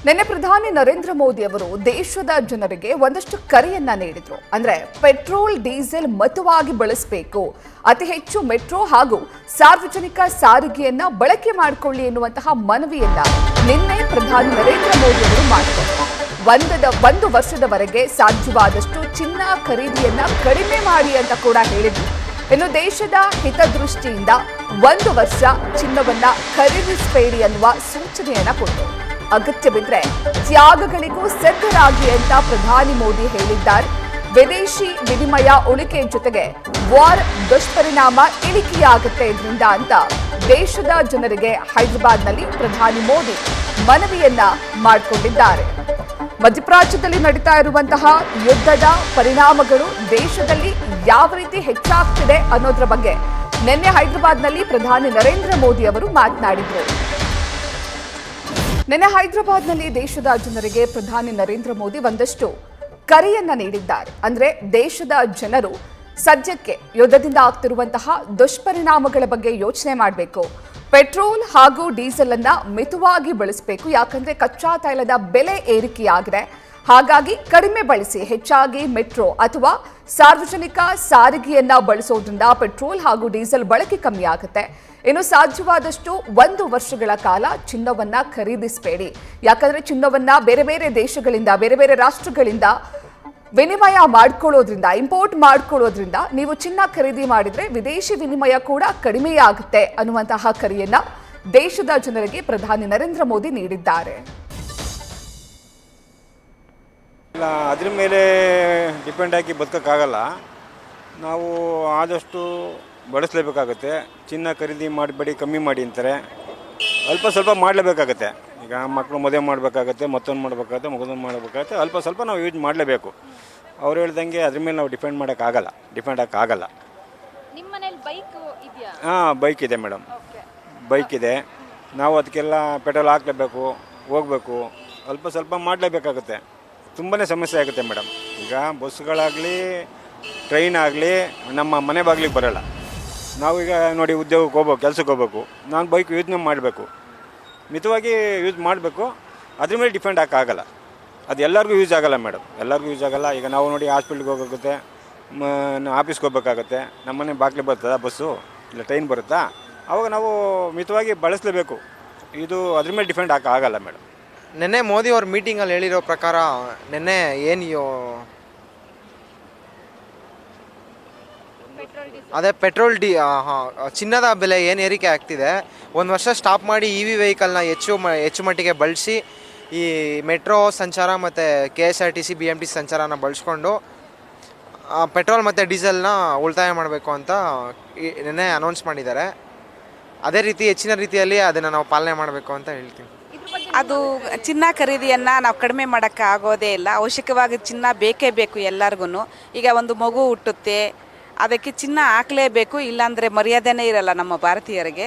ನಿನ್ನೆ ಪ್ರಧಾನಿ ನರೇಂದ್ರ ಮೋದಿ ಅವರು ದೇಶದ ಜನರಿಗೆ ಒಂದಷ್ಟು ಕರೆಯನ್ನ ನೀಡಿದ್ರು. ಅಂದ್ರೆ ಪೆಟ್ರೋಲ್ ಡೀಸೆಲ್ ಮಿತವಾಗಿ ಬಳಸಬೇಕು, ಅತಿ ಹೆಚ್ಚು ಮೆಟ್ರೋ ಹಾಗೂ ಸಾರ್ವಜನಿಕ ಸಾರಿಗೆಯನ್ನ ಬಳಕೆ ಮಾಡಿಕೊಳ್ಳಿ ಎನ್ನುವಂತಹ ಮನವಿಯನ್ನ ನಿನ್ನೆ ಪ್ರಧಾನಿ ನರೇಂದ್ರ ಮೋದಿ ಅವರು ಮಾಡಿದ್ರು. ಒಂದು ವರ್ಷದವರೆಗೆ ಸಾಧ್ಯವಾದಷ್ಟು ಚಿನ್ನ ಖರೀದಿಯನ್ನ ಕಡಿಮೆ ಮಾಡಿ ಅಂತ ಕೂಡ ಹೇಳಿದ್ರು. ಇನ್ನು ದೇಶದ ಹಿತದೃಷ್ಟಿಯಿಂದ 1 ವರ್ಷ ಚಿನ್ನವನ್ನ ಖರೀದಿಸಬೇಡಿ ಅನ್ನುವ ಸೂಚನೆಯನ್ನ ಕೊಟ್ಟರು. ಅಗತ್ಯ ಬಿದ್ದರೆ ತ್ಯಾಗಗಳಿಗೂ ಸಿದ್ಧರಾಗಿ ಅಂತ ಪ್ರಧಾನಿ ಮೋದಿ ಹೇಳಿದ್ದಾರೆ. ವಿದೇಶಿ ವಿನಿಮಯ ಉಳಿಕೆ ಜೊತೆಗೆ ವಾರ್ ದುಷ್ಪರಿಣಾಮ ಇಳಿಕೆಯಾಗುತ್ತೆ ಇದರಿಂದ ಅಂತ ದೇಶದ ಜನರಿಗೆ ಹೈದರಾಬಾದ್ನಲ್ಲಿ ಪ್ರಧಾನಿ ಮೋದಿ ಮನವಿಯನ್ನ ಮಾಡಿಕೊಂಡಿದ್ದಾರೆ. ಮಧ್ಯಪ್ರಾಚ್ಯದಲ್ಲಿ ನಡೀತಾ ಇರುವಂತಹ ಯುದ್ಧದ ಪರಿಣಾಮಗಳು ದೇಶದಲ್ಲಿ ಯಾವ ರೀತಿ ಹೆಚ್ಚಾಗ್ತಿದೆ ಅನ್ನೋದ್ರ ಬಗ್ಗೆ ನಿನ್ನೆ ಹೈದರಾಬಾದ್ನಲ್ಲಿ ಪ್ರಧಾನಿ ನರೇಂದ್ರ ಮೋದಿ ಅವರು ಮಾತನಾಡಿದರು. ನಿನ್ನೆ ಹೈದರಾಬಾದ್ನಲ್ಲಿ ದೇಶದ ಜನರಿಗೆ ಪ್ರಧಾನಿ ನರೇಂದ್ರ ಮೋದಿ ಒಂದಷ್ಟು ಕರೆಯನ್ನ ನೀಡಿದ್ದಾರೆ. ಅಂದ್ರೆ ದೇಶದ ಜನರು ಸದ್ಯಕ್ಕೆ ಯುದ್ಧದಿಂದ ಆಗ್ತಿರುವಂತಹ ದುಷ್ಪರಿಣಾಮಗಳ ಬಗ್ಗೆ ಯೋಚನೆ ಮಾಡಬೇಕು. ಪೆಟ್ರೋಲ್ ಹಾಗೂ ಡೀಸೆಲ್ ಅನ್ನ ಮಿತವಾಗಿ ಬಳಸಬೇಕು. ಯಾಕಂದ್ರೆ ಕಚ್ಚಾ ತೈಲದ ಬೆಲೆ ಏರಿಕೆಯಾಗಿದೆ. ಹಾಗಾಗಿ ಕಡಿಮೆ ಬಳಸಿ, ಹೆಚ್ಚಾಗಿ ಮೆಟ್ರೋ ಅಥವಾ ಸಾರ್ವಜನಿಕ ಸಾರಿಗೆಯನ್ನ ಬಳಸೋದ್ರಿಂದ ಪೆಟ್ರೋಲ್ ಹಾಗೂ ಡೀಸೆಲ್ ಬಳಕೆ ಕಮ್ಮಿ ಆಗುತ್ತೆ. ಇನ್ನು ಸಾಧ್ಯವಾದಷ್ಟು 1 ವರ್ಷಗಳ ಕಾಲ ಚಿನ್ನವನ್ನ ಖರೀದಿಸಬೇಡಿ. ಯಾಕಂದ್ರೆ ಚಿನ್ನವನ್ನ ಬೇರೆ ಬೇರೆ ದೇಶಗಳಿಂದ, ಬೇರೆ ಬೇರೆ ರಾಷ್ಟ್ರಗಳಿಂದ ವಿನಿಮಯ ಮಾಡ್ಕೊಳ್ಳೋದ್ರಿಂದ, ಇಂಪೋರ್ಟ್ ಮಾಡ್ಕೊಳ್ಳೋದ್ರಿಂದ ನೀವು ಚಿನ್ನ ಖರೀದಿ ಮಾಡಿದ್ರೆ ವಿದೇಶಿ ವಿನಿಮಯ ಕೂಡ ಕಡಿಮೆಯಾಗುತ್ತೆ ಅನ್ನುವಂತಹ ಕರೆಯನ್ನ ದೇಶದ ಜನರಿಗೆ ಪ್ರಧಾನಿ ನರೇಂದ್ರ ಮೋದಿ ನೀಡಿದ್ದಾರೆ. ಅದ್ರ ಮೇಲೆ ಡಿಪೆಂಡ್ ಆಗಿ ಬದುಕೋಕ್ಕಾಗಲ್ಲ. ನಾವು ಆದಷ್ಟು ಬಳಸಲೇಬೇಕಾಗುತ್ತೆ. ಚಿನ್ನ ಖರೀದಿ ಮಾಡಬೇಡಿ, ಕಮ್ಮಿ ಮಾಡಿ ಅಂತಾರೆ. ಅಲ್ಪ ಸ್ವಲ್ಪ ಮಾಡಲೇಬೇಕಾಗತ್ತೆ. ಈಗ ಮಕ್ಕಳು ಮದುವೆ ಮಾಡಬೇಕಾಗತ್ತೆ, ಮತ್ತೊಂದು ಮಾಡಬೇಕಾಗತ್ತೆ, ಮಗದೊಂದು ಮಾಡಬೇಕಾಗತ್ತೆ. ಅಲ್ಪ ಸ್ವಲ್ಪ ನಾವು ಯೂಸ್ ಮಾಡಲೇಬೇಕು. ಅವ್ರು ಹೇಳ್ದಂಗೆ ಅದ್ರ ಮೇಲೆ ನಾವು ಡಿಪೆಂಡ್ ಆಗೋಕ್ಕಾಗಲ್ಲ. ನಿಮ್ಮ ಮನೇಲಿ ಬೈಕ್ ಇದೆಯಾ? ಹಾಂ, ಬೈಕ್ ಇದೆ ಮೇಡಮ್, ಬೈಕ್ ಇದೆ. ನಾವು ಅದಕ್ಕೆಲ್ಲ ಪೆಟ್ರೋಲ್ ಹಾಕಲೇಬೇಕು, ಹೋಗಬೇಕು. ಅಲ್ಪ ಸ್ವಲ್ಪ ಮಾಡಲೇಬೇಕಾಗುತ್ತೆ. ತುಂಬಾ ಸಮಸ್ಯೆ ಆಗುತ್ತೆ ಮೇಡಮ್. ಈಗ ಬಸ್ಸುಗಳಾಗಲಿ, ಟ್ರೈನ್ ಆಗಲಿ ನಮ್ಮ ಮನೆ ಬಾಗಿಲಿಗೆ ಬರೋಲ್ಲ. ನಾವೀಗ ನೋಡಿ ಉದ್ಯೋಗಕ್ಕೆ ಹೋಗ್ಬೇಕು, ಕೆಲ್ಸಕ್ಕೆ ಹೋಗ್ಬೇಕು, ನಾನು ಬೈಕ್ ಯೂಸ್ನೇ ಮಾಡಬೇಕು. ಮಿತವಾಗಿ ಯೂಸ್ ಮಾಡಬೇಕು. ಅದ್ರ ಮೇಲೆ ಡಿಪೆಂಡ್ ಆಗೋಕ್ಕಾಗಲ್ಲ. ಅದು ಎಲ್ಲರಿಗೂ ಯೂಸ್ ಆಗೋಲ್ಲ ಮೇಡಮ್, ಎಲ್ಲರಿಗೂ ಯೂಸ್ ಆಗೋಲ್ಲ. ಈಗ ನಾವು ನೋಡಿ ಹಾಸ್ಪಿಟ್ಲಿಗೆ ಹೋಗೋಗುತ್ತೆ, ಆಫೀಸ್ಗೆ ಹೋಗ್ಬೇಕಾಗತ್ತೆ. ನಮ್ಮನೆ ಬಾಗಿಲಿಗೆ ಬರ್ತದಾ ಬಸ್ಸು, ಇಲ್ಲ ಟ್ರೈನ್ ಬರುತ್ತಾ? ಆವಾಗ ನಾವು ಮಿತವಾಗಿ ಬಳಸಲೇಬೇಕು. ಇದು ಅದ್ರ ಮೇಲೆ ಡಿಪೆಂಡ್ ಆಗೋಕ್ಕಾಗಲ್ಲ ಮೇಡಮ್. ನಿನ್ನೆ ಮೋದಿ ಅವ್ರ ಮೀಟಿಂಗಲ್ಲಿ ಹೇಳಿರೋ ಪ್ರಕಾರ ನಿನ್ನೆ ಅದೇ ಪೆಟ್ರೋಲ್ ಚಿನ್ನದ ಬೆಲೆ ಏನು ಏರಿಕೆ ಆಗ್ತಿದೆ, 1 ವರ್ಷ ಸ್ಟಾಪ್ ಮಾಡಿ EV ವೆಹಿಕಲ್ನ ಹೆಚ್ಚು ಮಟ್ಟಿಗೆ ಬಳಸಿ ಈ ಮೆಟ್ರೋ ಸಂಚಾರ ಮತ್ತು KSRTC BMTC ಸಂಚಾರನ ಬಳಸ್ಕೊಂಡು ಪೆಟ್ರೋಲ್ ಮತ್ತು ಡೀಸೆಲ್ನ ಉಳಿತಾಯ ಮಾಡಬೇಕು ಅಂತ ನಿನ್ನೆ ಅನೌನ್ಸ್ ಮಾಡಿದ್ದಾರೆ. ಅದೇ ರೀತಿ ಹೆಚ್ಚಿನ ರೀತಿಯಲ್ಲಿ ಅದನ್ನು ನಾವು ಪಾಲನೆ ಮಾಡಬೇಕು ಅಂತ ಹೇಳ್ತೀನಿ. ಅದು ಚಿನ್ನ ಖರೀದಿಯನ್ನು ನಾವು ಕಡಿಮೆ ಮಾಡೋಕ್ಕೆ ಆಗೋದೇ ಇಲ್ಲ. ಅವಶ್ಯಕವಾಗಿ ಚಿನ್ನ ಬೇಕೇ ಬೇಕು ಎಲ್ಲರಿಗೂ. ಈಗ ಒಂದು ಮಗು ಹುಟ್ಟುತ್ತೆ, ಅದಕ್ಕೆ ಚಿನ್ನ ಹಾಕಲೇಬೇಕು, ಇಲ್ಲಾಂದರೆ ಮರ್ಯಾದೆನೇ ಇರಲ್ಲ ನಮ್ಮ ಭಾರತೀಯರಿಗೆ.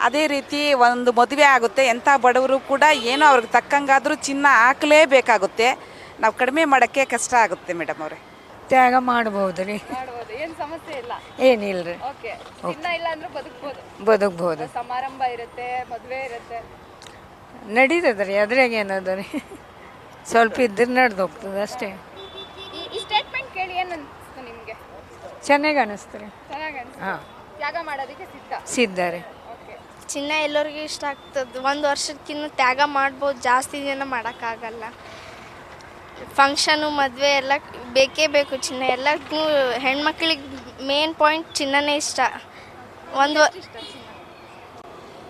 ಅದೇ ರೀತಿ ಒಂದು ಮದುವೆ ಆಗುತ್ತೆ, ಎಂಥ ಬಡವರು ಕೂಡ ಏನೋ ಅವ್ರಿಗೆ ತಕ್ಕಂಗಾದರೂ ಚಿನ್ನ ಹಾಕಲೇಬೇಕಾಗುತ್ತೆ. ನಾವು ಕಡಿಮೆ ಮಾಡೋಕ್ಕೆ ಕಷ್ಟ ಆಗುತ್ತೆ ಮೇಡಮ್ ಅವರೇ. ತ್ಯಾಗ ಮಾಡ್ಬೋದು ರೀ, ಏನು ಸಮಸ್ಯೆ ಇಲ್ಲ, ಏನಿಲ್ಲ ರೀ. ಓಕೆ, ಚಿನ್ನ ಇಲ್ಲ ಅಂದ್ರೆ ಬದುಕ್ಬೋದು. ಸಮಾರಂಭ ಇರುತ್ತೆ, ಮದುವೆ ಇರುತ್ತೆ, ನಡೀತದೆ ರೀ. ಅದ್ರಾಗ ಏನದ ರೀ, ಸ್ವಲ್ಪ ಇದ್ರೆ ನಡೆದು ಹೋಗ್ತದೆ ಅಷ್ಟೇ. ಈ ಸ್ಟೇಟ್ಮೆಂಟ್ ಕೇಳಿ ಏನು ಅನಿಸ್ತು ನಿಮಗೆ? ಚೆನ್ನಾಗಿ ಅನಿಸ್ತು ರೀ. ಚೆನ್ನಾಗಿ ಅನಿಸ್ತು. ಹಾಂ, ತ್ಯಾಗ ಮಾಡೋದಕ್ಕೆ ಸಿದ್ಧ ರೀ. ಚಿನ್ನ ಎಲ್ಲರಿಗೂ ಇಷ್ಟ ಆಗ್ತದೆ. 1 ವರ್ಷಕ್ಕಿಂತ ತ್ಯಾಗ ಮಾಡ್ಬೋದು, ಜಾಸ್ತಿ ದಿನ ಮಾಡೋಕ್ಕಾಗಲ್ಲ. ಫಂಕ್ಷನು, ಮದುವೆ ಎಲ್ಲ ಬೇಕೇ ಬೇಕು ಚಿನ್ನ. ಎಲ್ಲರಿಗೂ ಹೆಣ್ಮಕ್ಳಿಗೆ ಮೇನ್ ಪಾಯಿಂಟ್ ಚಿನ್ನನೇ ಇಷ್ಟ.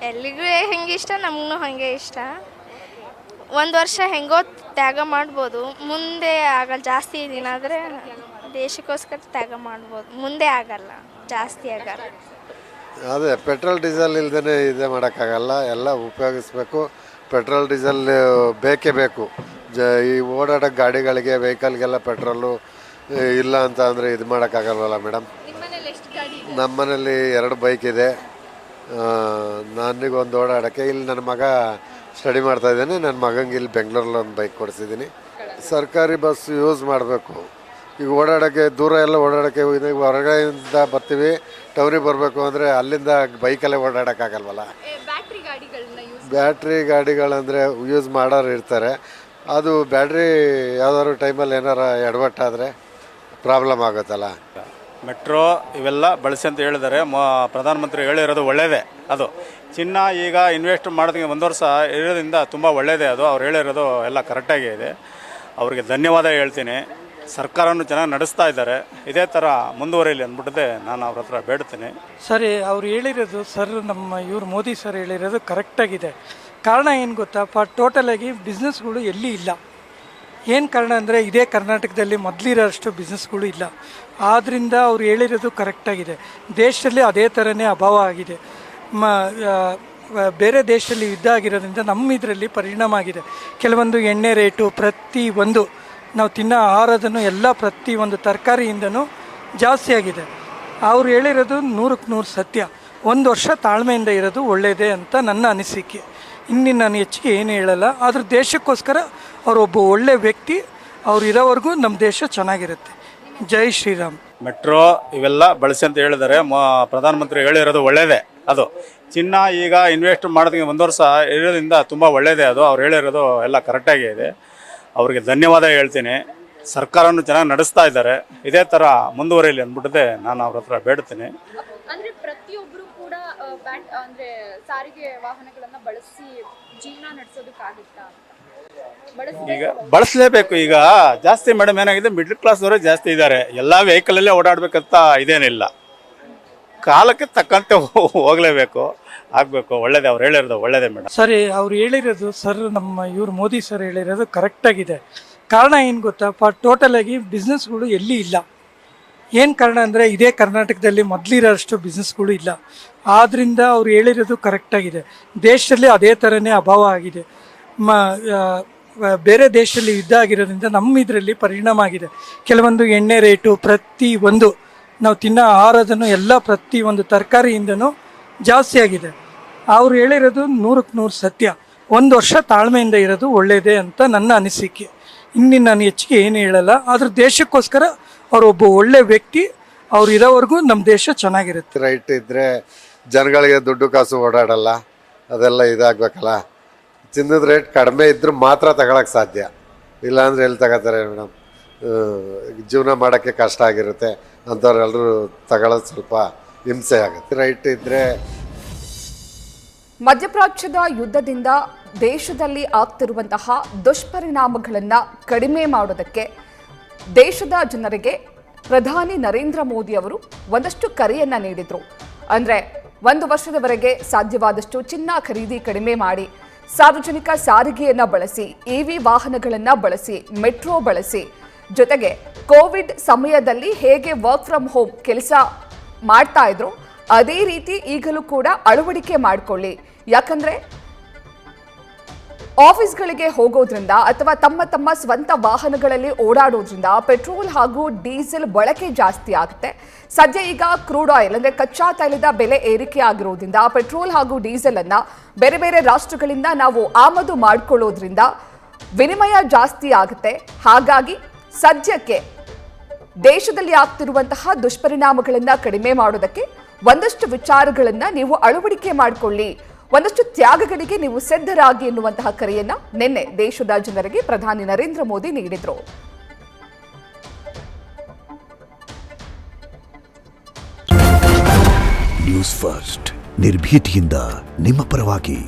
ಎಲ್ಲಿಗೂ ಹೆಂಗೆ ಇಷ್ಟ, ನಮಗೂ ಹಾಗೆ ಇಷ್ಟ. 1 ವರ್ಷ ಹೆಂಗೋ ತ್ಯಾಗ ಮಾಡ್ಬೋದು, ಮುಂದೆ ಆಗಲ್ಲ. ಜಾಸ್ತಿ ದಿನ ಆದರೆ ದೇಶಕ್ಕೋಸ್ಕರ ತ್ಯಾಗ ಮಾಡ್ಬೋದು, ಮುಂದೆ ಆಗಲ್ಲ, ಜಾಸ್ತಿ ಆಗಲ್ಲ. ಅದೇ ಪೆಟ್ರೋಲ್ ಡೀಸೆಲ್ ಇಲ್ದೇ ಇದೇ ಮಾಡೋಕ್ಕಾಗಲ್ಲ. ಎಲ್ಲ ಉಪಯೋಗಿಸ್ಬೇಕು. ಪೆಟ್ರೋಲ್ ಡೀಸೆಲ್ ಬೇಕೇ ಬೇಕು. ಈ ಓಡಾಡೋ ಗಾಡಿಗಳಿಗೆ, ವೆಹಿಕಲ್ಗೆಲ್ಲ ಪೆಟ್ರೋಲು ಇಲ್ಲ ಅಂತ ಅಂದರೆ ಇದು ಮಾಡೋಕ್ಕಾಗಲ್ವಲ್ಲ ಮೇಡಮ್. ನಮ್ಮ ಮನೇಲಿ 2 ಬೈಕ್ ಇದೆ. ನನಗೊಂದು ಓಡಾಡೋಕ್ಕೆ. ಇಲ್ಲಿ ನನ್ನ ಮಗ ಸ್ಟಡಿ ಮಾಡ್ತಾಯಿದ್ದಾನೆ. ನನ್ನ ಮಗಂಗೆ ಇಲ್ಲಿ ಬೆಂಗಳೂರಲ್ಲಿ ಒಂದು ಬೈಕ್ ಕೊಡಿಸಿದ್ದೀನಿ. ಸರ್ಕಾರಿ ಬಸ್ ಯೂಸ್ ಮಾಡಬೇಕು. ಈಗ ಓಡಾಡೋಕ್ಕೆ ದೂರ ಎಲ್ಲ ಓಡಾಡೋಕ್ಕೆ ಹೊರಗಡೆಯಿಂದ ಬರ್ತೀವಿ, ಟೌನಿಗೆ ಬರಬೇಕು ಅಂದರೆ ಅಲ್ಲಿಂದ ಬೈಕಲ್ಲೇ ಓಡಾಡೋಕ್ಕಾಗಲ್ವಲ್ಲ. ಬ್ಯಾಟ್ರಿ ಗಾಡಿಗಳಂದರೆ ಯೂಸ್ ಮಾಡೋರು ಇರ್ತಾರೆ, ಅದು ಬ್ಯಾಟ್ರಿ ಯಾವ್ದಾದ್ರು ಟೈಮಲ್ಲಿ ಏನಾರು ಎಡವಟ್ಟಾದರೆ ಪ್ರಾಬ್ಲಮ್ ಆಗುತ್ತಲ್ಲ. ಮೆಟ್ರೋ ಇವೆಲ್ಲ ಬಳಸಿ ಅಂತ ಹೇಳಿದ್ದಾರೆ. ಪ್ರಧಾನಮಂತ್ರಿ ಹೇಳಿರೋದು ಒಳ್ಳೆಯದೇ. ಅದು ಚಿನ್ನ ಈಗ ಇನ್ವೆಸ್ಟ್ ಮಾಡೋದಕ್ಕೆ 1 ವರ್ಷ ಇರೋದ್ರಿಂದ ತುಂಬ ಒಳ್ಳೆಯದೇ. ಅದು ಅವ್ರು ಹೇಳಿರೋದು ಎಲ್ಲ ಕರೆಕ್ಟಾಗೇ ಇದೆ. ಅವರಿಗೆ ಧನ್ಯವಾದ ಹೇಳ್ತೀನಿ. ಸರ್ಕಾರನೂ ಚೆನ್ನಾಗಿ ನಡೆಸ್ತಾ ಇದ್ದಾರೆ. ಇದೇ ಥರ ಮುಂದುವರಿಯಲಿ ಅಂದ್ಬಿಟ್ಟದೆ ನಾನು ಅವ್ರ ಹತ್ರ ಬೇಡ್ತೀನಿ. ಸರಿ, ಅವ್ರು ಹೇಳಿರೋದು ನಮ್ಮ ಇವ್ರು ಮೋದಿ ಸರ್ ಹೇಳಿರೋದು ಕರೆಕ್ಟಾಗಿದೆ. ಕಾರಣ ಏನು ಗೊತ್ತಾ, ಟೋಟಲಾಗಿ ಬಿಸ್ನೆಸ್ಗಳು ಎಲ್ಲಿ ಇಲ್ಲ. ಏನು ಕಾರಣ ಅಂದರೆ ಇದೇ ಕರ್ನಾಟಕದಲ್ಲಿ ಮೊದಲಿರೋಷ್ಟು ಬಿಸ್ನೆಸ್ಗಳು ಇಲ್ಲ. ಆದ್ದರಿಂದ ಅವ್ರು ಹೇಳಿರೋದು ಕರೆಕ್ಟಾಗಿದೆ. ದೇಶದಲ್ಲಿ ಅದೇ ಥರನೇ ಅಭಾವ ಆಗಿದೆ. ಬೇರೆ ದೇಶದಲ್ಲಿ ಯುದ್ಧ ಆಗಿರೋದ್ರಿಂದ ನಮ್ಮ ಇದರಲ್ಲಿ ಪರಿಣಾಮ ಆಗಿದೆ. ಕೆಲವೊಂದು ಎಣ್ಣೆ ರೇಟು, ಪ್ರತಿಯೊಂದು ನಾವು ತಿನ್ನೋ ಆಹಾರದನ್ನು ಎಲ್ಲ ಪ್ರತಿಯೊಂದು ತರಕಾರಿಯಿಂದನೂ ಜಾಸ್ತಿ ಆಗಿದೆ. ಅವ್ರು ಹೇಳಿರೋದು 100ಕ್ಕೆ 100 ಸತ್ಯ. 1 ವರ್ಷ ತಾಳ್ಮೆಯಿಂದ ಇರೋದು ಒಳ್ಳೆಯದೇ ಅಂತ ನನ್ನ ಅನಿಸಿಕೆ. ಇನ್ನು ನಾನು ಹೆಚ್ಚಿಗೆ ಏನು ಹೇಳಲ್ಲ. ಆದರೂ ದೇಶಕ್ಕೋಸ್ಕರ ಅವರೊಬ್ಬ ಒಳ್ಳೆ ವ್ಯಕ್ತಿ. ಅವ್ರು ಇರೋವರೆಗೂ ನಮ್ಮ ದೇಶ ಚೆನ್ನಾಗಿರುತ್ತೆ. ಜೈ ಶ್ರೀರಾಮ್. ಮೆಟ್ರೋ ಇವೆಲ್ಲ ಬಳಸಿ ಅಂತ ಹೇಳಿದ್ದಾರೆ. ಪ್ರಧಾನಮಂತ್ರಿ ಹೇಳಿರೋದು ಒಳ್ಳೆಯದೇ. ಅದು ಚಿನ್ನ ಈಗ ಇನ್ವೆಸ್ಟ್ ಮಾಡೋದಕ್ಕೆ 1 ವರ್ಷ ಇರೋದ್ರಿಂದ ತುಂಬ ಒಳ್ಳೆಯದೇ. ಅದು ಅವ್ರು ಹೇಳಿರೋದು ಎಲ್ಲ ಕರೆಕ್ಟಾಗೇ ಇದೆ. ಅವರಿಗೆ ಧನ್ಯವಾದ ಹೇಳ್ತೀನಿ. ಸರ್ಕಾರನೂ ಚೆನ್ನಾಗಿ ನಡೆಸ್ತಾ ಇದ್ದಾರೆ. ಇದೇ ಥರ ಮುಂದುವರಿಯಲಿ ಅಂದ್ಬಿಟ್ಟದೆ ನಾನು ಅವ್ರ ಹತ್ರ ಬೇಡ್ತೀನಿ. ಅಂದ್ರೆ ಪ್ರತಿಯೊಬ್ಬರು ಕೂಡ ಅಂದ್ರೆ ಸಾರಿಗೆ ವಾಹನಗಳನ್ನ ಬಳಸಿ ಜೀವನ ನಡೆಸೋದಕ್ಕಾಗುತ್ತಾ? ಈಗ ಬಳಸಲೇಬೇಕು. ಈಗ ಜಾಸ್ತಿ ಮೇಡಮ್ ಏನಾಗಿದೆ, ಮಿಡ್ಲ್ ಕ್ಲಾಸ್ದವರು ಜಾಸ್ತಿ ಇದ್ದಾರೆ. ಎಲ್ಲ ವೆಹಿಕಲಲ್ಲೇ ಓಡಾಡಬೇಕಂತ ಇದೇನಿಲ್ಲ. ಕಾಲಕ್ಕೆ ತಕ್ಕಂತೆ ಹೋಗಲೇಬೇಕು, ಆಗಬೇಕು. ಒಳ್ಳೇದೇ, ಅವ್ರು ಹೇಳಿರೋದು ಒಳ್ಳೇದೇ ಮೇಡಮ್. ಸರಿ, ಅವ್ರು ಹೇಳಿರೋದು ಇವ್ರು ಮೋದಿ ಸರ್ ಹೇಳಿರೋದು ಕರೆಕ್ಟಾಗಿದೆ. ಕಾರಣ ಏನು ಗೊತ್ತಾ, ಟೋಟಲಾಗಿ ಬಿಸ್ನೆಸ್ಗಳು ಎಲ್ಲಿ ಇಲ್ಲ. ಏನು ಕಾರಣ ಅಂದರೆ ಇದೇ ಕರ್ನಾಟಕದಲ್ಲಿ ಮೊದಲಿರೋಷ್ಟು ಬಿಸ್ನೆಸ್ಗಳು ಇಲ್ಲ. ಆದ್ದರಿಂದ ಅವ್ರು ಹೇಳಿರೋದು ಕರೆಕ್ಟಾಗಿದೆ. ದೇಶದಲ್ಲಿ ಅದೇ ಥರನೇ ಅಭಾವ ಆಗಿದೆ. ಬೇರೆ ದೇಶದಲ್ಲಿ ಯುದ್ಧ ಆಗಿರೋದ್ರಿಂದ ನಮ್ಮ ಇದರಲ್ಲಿ ಪರಿಣಾಮ ಆಗಿದೆ. ಕೆಲವೊಂದು ಎಣ್ಣೆ ರೇಟು, ಪ್ರತಿಯೊಂದು ನಾವು ತಿನ್ನೋ ಆಹಾರದನ್ನು ಎಲ್ಲ ಪ್ರತಿಯೊಂದು ತರಕಾರಿಯಿಂದನೂ ಜಾಸ್ತಿ ಆಗಿದೆ. ಅವ್ರು ಹೇಳಿರೋದು 100ಕ್ಕೆ 100 ಸತ್ಯ. 1 ವರ್ಷ ತಾಳ್ಮೆಯಿಂದ ಇರೋದು ಒಳ್ಳೆಯದೇ ಅಂತ ನನ್ನ ಅನಿಸಿಕೆ. ಇನ್ನು ನಾನು ಹೆಚ್ಚಿಗೆ ಏನು ಹೇಳಲ್ಲ. ಆದರೂ ದೇಶಕ್ಕೋಸ್ಕರ ಅವರೊಬ್ಬ ಒಳ್ಳೆ ವ್ಯಕ್ತಿ. ಅವ್ರು ಇರೋವರೆಗೂ ನಮ್ಮ ದೇಶ ಚೆನ್ನಾಗಿರುತ್ತೆ. ರೈಟ್ ಇದ್ದರೆ ಜನಗಳಿಗೆ ದುಡ್ಡು ಕಾಸು ಓಡಾಡಲ್ಲ, ಅದೆಲ್ಲ ಇದಾಗಬೇಕಲ್ಲ. ಚಿನ್ನದ ರೇಟ್ ಕಡಿಮೆ ಇದ್ದರೂ ಮಾತ್ರ ತಗೊಳಕ್ಕೆ ಸಾಧ್ಯ. ಇಲ್ಲಾಂದರೆ ಎಲ್ಲಿ ತಗೋತಾರೆ ಮೇಡಮ್? ಜೀವನ ಮಾಡೋಕ್ಕೆ ಕಷ್ಟ ಆಗಿರುತ್ತೆ. ಅಂಥವ್ರೆಲ್ಲರೂ ತಗೊಳ್ಳೋದು ಸ್ವಲ್ಪ ಹಿಂಸೆ ಆಗುತ್ತೆ. ರೈಟ್ ಇದ್ದರೆ ಮಧ್ಯಪ್ರಾಚ್ಯದ ಯುದ್ಧದಿಂದ ದೇಶದಲ್ಲಿ ಆಗ್ತಿರುವಂತಹ ದುಷ್ಪರಿಣಾಮಗಳನ್ನು ಕಡಿಮೆ ಮಾಡೋದಕ್ಕೆ ದೇಶದ ಜನರಿಗೆ ಪ್ರಧಾನಿ ನರೇಂದ್ರ ಮೋದಿ ಅವರು ಒಂದಷ್ಟು ಕರೆಯನ್ನ ನೀಡಿದ್ರು. ಅಂದರೆ 1 ವರ್ಷದವರೆಗೆ ಸಾಧ್ಯವಾದಷ್ಟು ಚಿನ್ನ ಖರೀದಿ ಕಡಿಮೆ ಮಾಡಿ, ಸಾರ್ವಜನಿಕ ಸಾರಿಗೆಯನ್ನು ಬಳಸಿ, EV ವಾಹನಗಳನ್ನು ಬಳಸಿ, ಮೆಟ್ರೋ ಬಳಸಿ, ಜೊತೆಗೆ ಕೋವಿಡ್ ಸಮಯದಲ್ಲಿ ಹೇಗೆ ವರ್ಕ್ ಫ್ರಮ್ ಹೋಮ್ ಕೆಲಸ ಮಾಡ್ತಾ ಇದ್ರು ಅದೇ ರೀತಿ ಈಗಲೂ ಕೂಡ ಅಳವಡಿಕೆ ಮಾಡಿಕೊಳ್ಳಿ. ಯಾಕಂದ್ರೆ ಆಫೀಸ್ಗಳಿಗೆ ಹೋಗೋದ್ರಿಂದ ಅಥವಾ ತಮ್ಮ ಸ್ವಂತ ವಾಹನಗಳಲ್ಲಿ ಓಡಾಡೋದ್ರಿಂದ ಪೆಟ್ರೋಲ್ ಹಾಗೂ ಡೀಸೆಲ್ ಬಳಕೆ ಜಾಸ್ತಿ ಆಗುತ್ತೆ. ಸದ್ಯ ಈಗ ಕ್ರೂಡ್ ಆಯಿಲ್ ಅಂದರೆ ಕಚ್ಚಾ ತೈಲದ ಬೆಲೆ ಏರಿಕೆ ಆಗಿರೋದ್ರಿಂದ ಪೆಟ್ರೋಲ್ ಹಾಗೂ ಡೀಸೆಲ್ ಅನ್ನ ಬೇರೆ ಬೇರೆ ರಾಷ್ಟ್ರಗಳಿಂದ ನಾವು ಆಮದು ಮಾಡಿಕೊಳ್ಳೋದ್ರಿಂದ ವಿನಿಮಯ ಜಾಸ್ತಿ ಆಗುತ್ತೆ. ಹಾಗಾಗಿ ಸದ್ಯಕ್ಕೆ ದೇಶದಲ್ಲಿ ಆಗ್ತಿರುವಂತಹ ದುಷ್ಪರಿಣಾಮಗಳನ್ನು ಕಡಿಮೆ ಮಾಡೋದಕ್ಕೆ ಒಂದಷ್ಟು ವಿಚಾರಗಳನ್ನು ನೀವು ಅಳವಡಿಕೆ ಮಾಡಿಕೊಳ್ಳಿ, ಒಂದಷ್ಟು ತ್ಯಾಗಗಳಿಗೆ ನೀವು ಸಿದ್ಧರಾಗಿ ಎನ್ನುವಂತಹ ಕರೆಯನ್ನ ನಿನ್ನೆ ದೇಶದ ಜನರಿಗೆ ಪ್ರಧಾನಿ ನರೇಂದ್ರ ಮೋದಿ ನೀಡಿದ್ರು. ನ್ಯೂಸ್ ಫಸ್ಟ್ ನಿರ್ಭೀತಿಯಿಂದ ನಿಮ್ಮ ಪರವಾಗಿ.